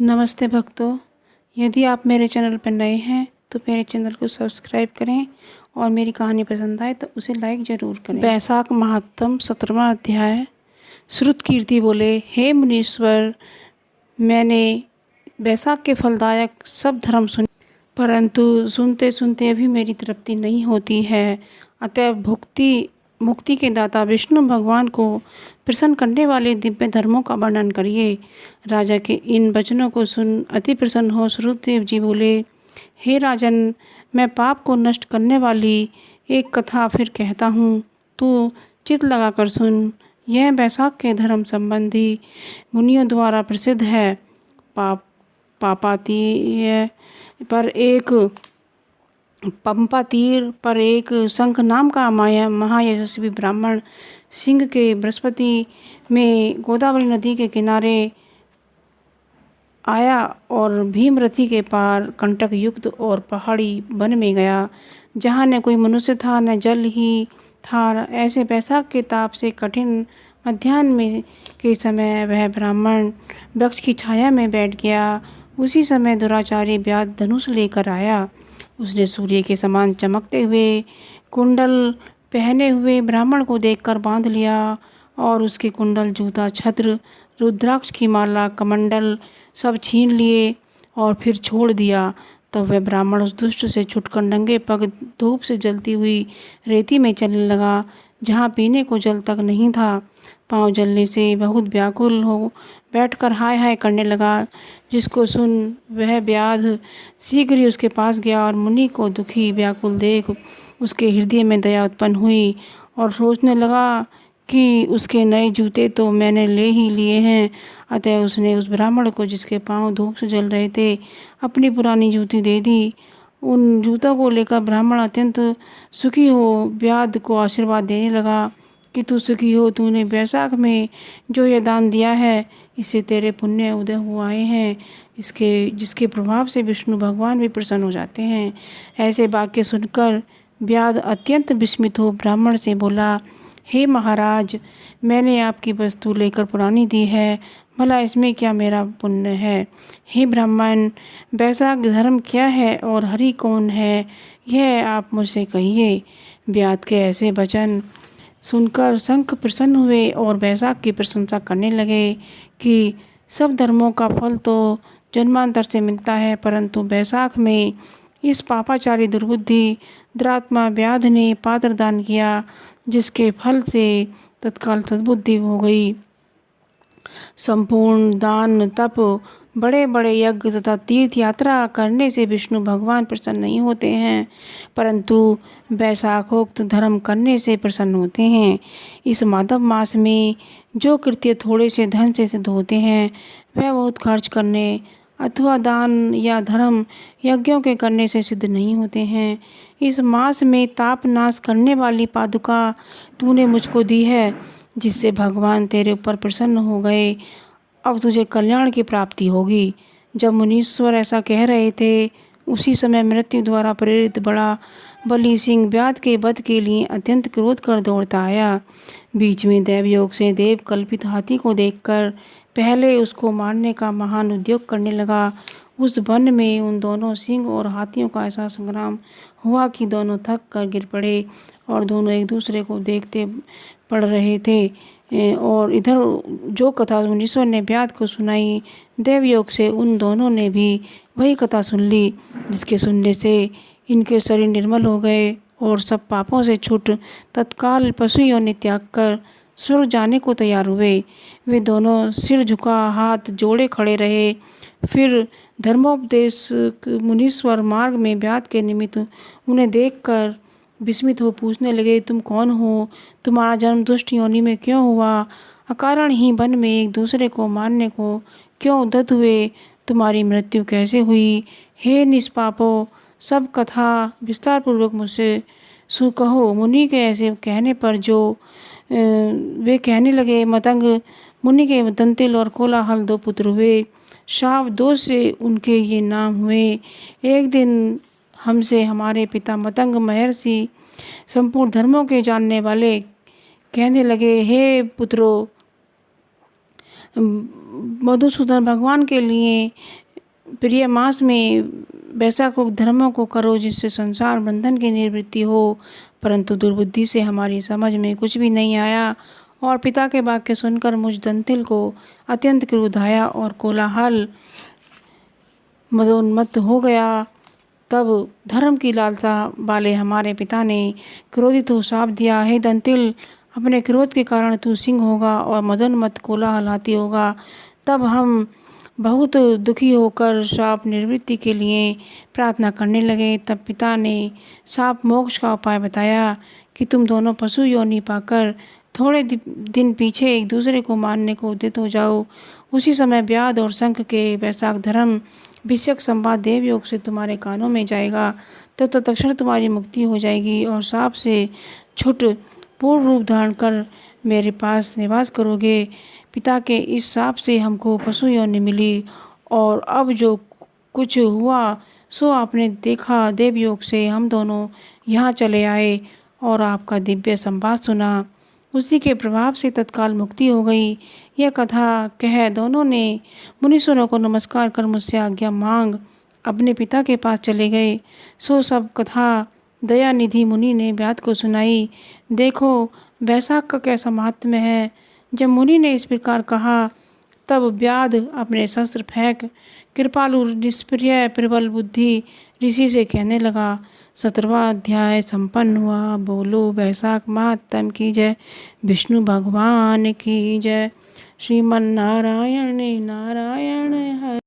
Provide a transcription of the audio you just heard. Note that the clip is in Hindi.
नमस्ते भक्तों, यदि आप मेरे चैनल पर नए हैं तो मेरे चैनल को सब्सक्राइब करें और मेरी कहानी पसंद आए तो उसे लाइक ज़रूर करें। बैसाख महात्म 17वां अध्याय। श्रुत कीर्ति बोले, हे मुनीश्वर, मैंने बैसाख के फलदायक सब धर्म सुने, परंतु सुनते सुनते अभी मेरी तृप्ति नहीं होती है। अतः मुक्ति के दाता विष्णु भगवान को प्रसन्न करने वाले दिव्य धर्मों का वर्णन करिए। राजा के इन वचनों को सुन अति प्रसन्न हो श्रुतदेव जी बोले, हे राजन, मैं पाप को नष्ट करने वाली एक कथा फिर कहता हूँ, तू चित्त लगाकर सुन। यह बैसाख के धर्म संबंधी मुनियों द्वारा प्रसिद्ध है। पापातीय पंपा तीर पर एक शंख नाम का महायशस्वी ब्राह्मण सिंह के बृहस्पति में गोदावरी नदी के किनारे आया और भीमरथी के पार कंटक युक्त और पहाड़ी वन में गया, जहाँ न कोई मनुष्य था न जल ही था। ऐसे बैसाख के ताप से कठिन मध्याह्न में के समय वह ब्राह्मण वृक्ष की छाया में बैठ गया। उसी समय दुराचारी व्याध धनुष लेकर आया। उसने सूर्य के समान चमकते हुए कुंडल पहने हुए ब्राह्मण को देखकर बांध लिया और उसके कुंडल, जूता, छत्र, रुद्राक्ष की माला, कमंडल सब छीन लिए और फिर छोड़ दिया। तब वह ब्राह्मण उस दुष्ट से छुटकर नंगे पग धूप से जलती हुई रेती में चलने लगा, जहाँ पीने को जल तक नहीं था। पाँव जलने से बहुत व्याकुल हो बैठकर हाय हाय करने लगा, जिसको सुन वह व्याध शीघ्र ही उसके पास गया और मुनि को दुखी व्याकुल देख उसके हृदय में दया उत्पन्न हुई और सोचने लगा कि उसके नए जूते तो मैंने ले ही लिए हैं। अतः उसने उस ब्राह्मण को, जिसके पाँव धूप से जल रहे थे, अपनी पुरानी जूती दे दी। उन जूतों को लेकर ब्राह्मण अत्यंत सुखी हो व्याध को आशीर्वाद देने लगा कि तू सुखी हो, तूने बैसाख में जो यह दान दिया है, इससे तेरे पुण्य उदय हुए आए हैं, जिसके प्रभाव से विष्णु भगवान भी प्रसन्न हो जाते हैं। ऐसे वाक्य सुनकर व्याध अत्यंत विस्मित हो ब्राह्मण से बोला, हे महाराज, मैंने आपकी वस्तु लेकर पुरानी दी है, भला इसमें क्या मेरा पुण्य है? हे ब्राह्मण, बैसाख धर्म क्या है और हरि कौन है, यह आप मुझसे कहिए। व्याध के ऐसे वचन सुनकर शंख प्रसन्न हुए और बैसाख की प्रशंसा करने लगे कि सब धर्मों का फल तो जन्मांतर से मिलता है, परंतु बैसाख में इस पापाचारी दुर्बुद्धि दुरात्मा व्याध ने पात्र दान किया, जिसके फल से तत्काल सद्बुद्धि हो गई। संपूर्ण दान, तप, बड़े बड़े यज्ञ तथा तीर्थ यात्रा करने से विष्णु भगवान प्रसन्न नहीं होते हैं, परंतु बैसाखोक्त धर्म करने से प्रसन्न होते हैं। इस माधव मास में जो कृत्य थोड़े से धन से सिद्ध होते हैं, वह बहुत खर्च करने अथवा दान या धर्म यज्ञों के करने से सिद्ध नहीं होते हैं। इस मास में ताप नाश करने वाली पादुका तूने मुझको दी है, जिससे भगवान तेरे ऊपर प्रसन्न हो गए। अब तुझे कल्याण की प्राप्ति होगी। जब मुनीश्वर ऐसा कह रहे थे, उसी समय मृत्यु द्वारा प्रेरित बड़ा बलि सिंह व्याध के वध के लिए अत्यंत क्रोध कर दौड़ता आया। बीच में दैवयोग से देव कल्पित हाथी को देखकर पहले उसको मारने का महान उद्योग करने लगा। उस वन में उन दोनों सिंह और हाथियों का ऐसा संग्राम हुआ कि दोनों थक कर गिर पड़े और दोनों एक दूसरे को देखते पड़ रहे थे। और इधर जो कथा मुनीश्वर ने व्याध को सुनाई, देवयोग से उन दोनों ने भी वही कथा सुन ली, जिसके सुनने से इनके शरीर निर्मल हो गए और सब पापों से छूट तत्काल पशु योनि त्याग कर स्वर्ग जाने को तैयार हुए। वे दोनों सिर झुका हाथ जोड़े खड़े रहे। फिर धर्मोपदेश मुनीश्वर मार्ग में व्याध के निमित्त उन्हें देखकर विस्मित हो पूछने लगे, तुम कौन हो? तुम्हारा जन्म दुष्ट योनि में क्यों हुआ? अकारण ही वन में एक दूसरे को मारने को क्यों उद्यत हुए? तुम्हारी मृत्यु कैसे हुई? हे निष्पापो, सब कथा विस्तार पूर्वक मुझसे कहो। मुनि के ऐसे कहने पर वे कहने लगे, मतंग मुनि के दंतिल और कोलाहल 2 पुत्र हुए। शाप दोष से उनके ये नाम हुए। एक दिन हमसे हमारे पिता मतंग महर्षि संपूर्ण धर्मों के जानने वाले कहने लगे, हे पुत्रों, मधुसूदन भगवान के लिए प्रिय मास में वैशाख धर्मों को करो जिससे संसार बंधन की निवृत्ति हो। परंतु दुर्बुद्धि से हमारी समझ में कुछ भी नहीं आया और पिता के वाक्य सुनकर मुझ दंतिल को अत्यंत क्रोध आया और कोलाहल मदोन्मत्त हो गया। तब धर्म की लालसा वाले हमारे पिता ने क्रोधित हो शाप दिया, हे दंतिल, अपने क्रोध के कारण तू सिंह होगा और मदोन्मत्त कोलाहल हाथी होगा। तब हम बहुत दुखी होकर शाप निवृत्ति के लिए प्रार्थना करने लगे। तब पिता ने शाप मोक्ष का उपाय बताया कि तुम दोनों पशु योनि पाकर थोड़े दिन पीछे एक दूसरे को मारने को उद्यत हो जाओ। उसी समय व्याध और शंख के वैशाख धर्म विषयक संवाद देव योग से तुम्हारे कानों में जाएगा, तब तत्क्षण तुम्हारी मुक्ति हो जाएगी और शाप से छूट पूर्ण रूप धारण कर मेरे पास निवास करोगे। पिता के इस शाप से हमको पशु योनि मिली और अब जो कुछ हुआ सो आपने देखा। देव योग से हम दोनों यहाँ चले आए और आपका दिव्य संवाद सुना। उसी के प्रभाव से तत्काल मुक्ति हो गई। यह कथा कह दोनों ने मुनीश्वरों को नमस्कार कर मुझसे आज्ञा मांग अपने पिता के पास चले गए। सो सब कथा दयानिधि मुनि ने व्याध को सुनाई। देखो वैशाख का कैसा महात्म्य है। जब मुनि ने इस प्रकार कहा तब व्याध अपने शस्त्र फेंक कृपालु निष्प्रिय प्रबल बुद्धि ऋषि से कहने लगा। 17वां अध्याय संपन्न हुआ। बोलो वैशाख महात्म की जय। विष्णु भगवान की जय। श्रीमन नारायण नारायण हरे।